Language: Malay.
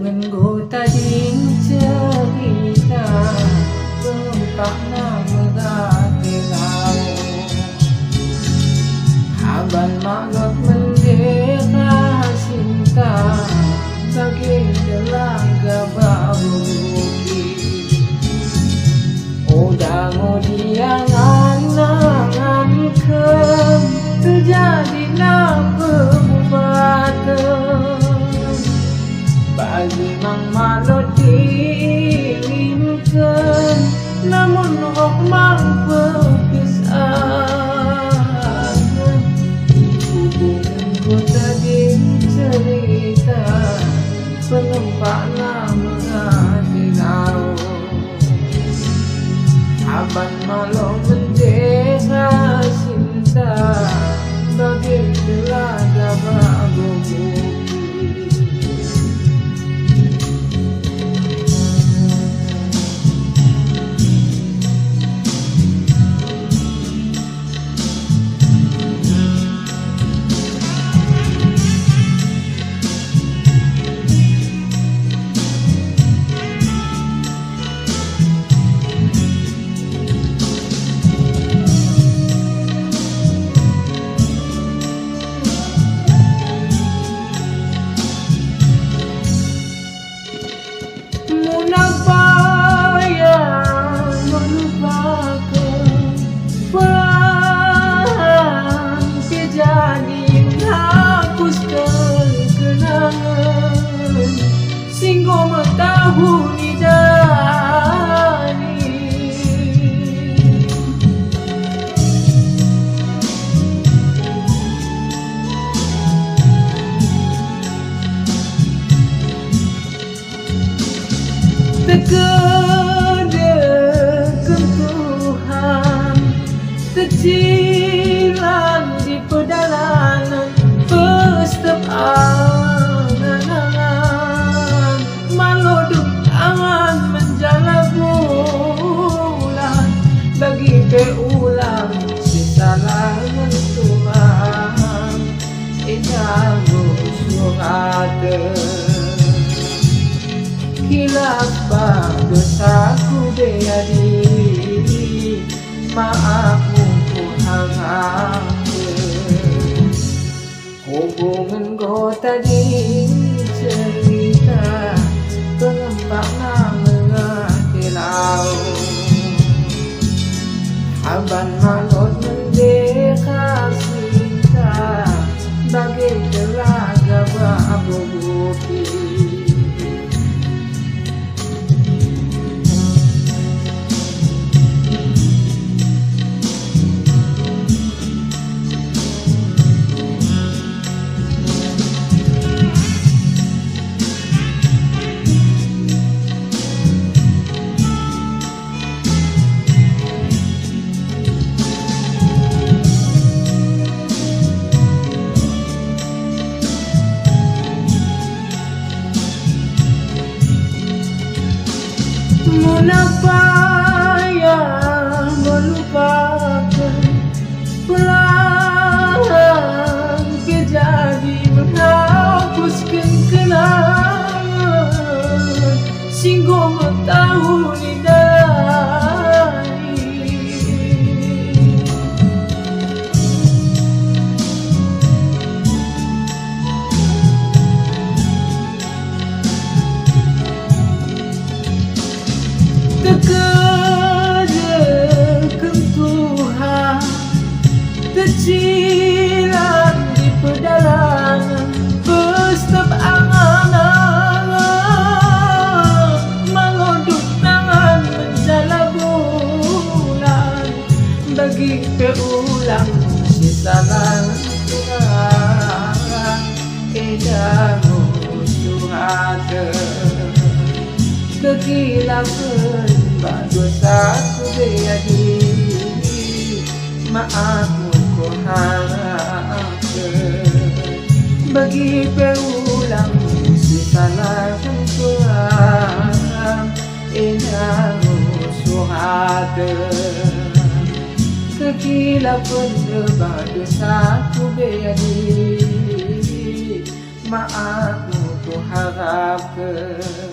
Hubunganku tading cerita Pempakna megatilau Haban magot mendeka cinta Bagi telaga baru Udang udiangan nangankan Terjadilah perubatan Bagi mang malot diinginkan Namun roh mang perpisahan Hubunganku tadi cerita Penempatlah menghatilau Aban malam mendeka cinta Bagi telaga baru Terkedekan Tuhan Tercilan di pedalaman Pestep angan-angan Maloduk tangan menjala bulan Bagi peulang sesalahan Tuhan Indah surat Hilaf dosaku beadi Maafmu ku harapkan Hubunganku tadi cerita Pengempakna menghatilau Haban malot mendeka cinta Bagi telaga babu bukti Mengapa yang melupakan Pelan kejadi menghapuskan kenangan Singgo tahu dari Terkedekan Tuhan Tercilan di pedalaman Pestep angan-angan Mengoduk tangan menjala bulan Bagi keulang sesalahan Tuhan Edamu surat Kekilapan dosaku beadi Maafmu ku harapkan Bagi peulang sesalahan Tuhan Indahmu surat Kekilapan dosaku beadi Maafmu ku harapkan suarakeun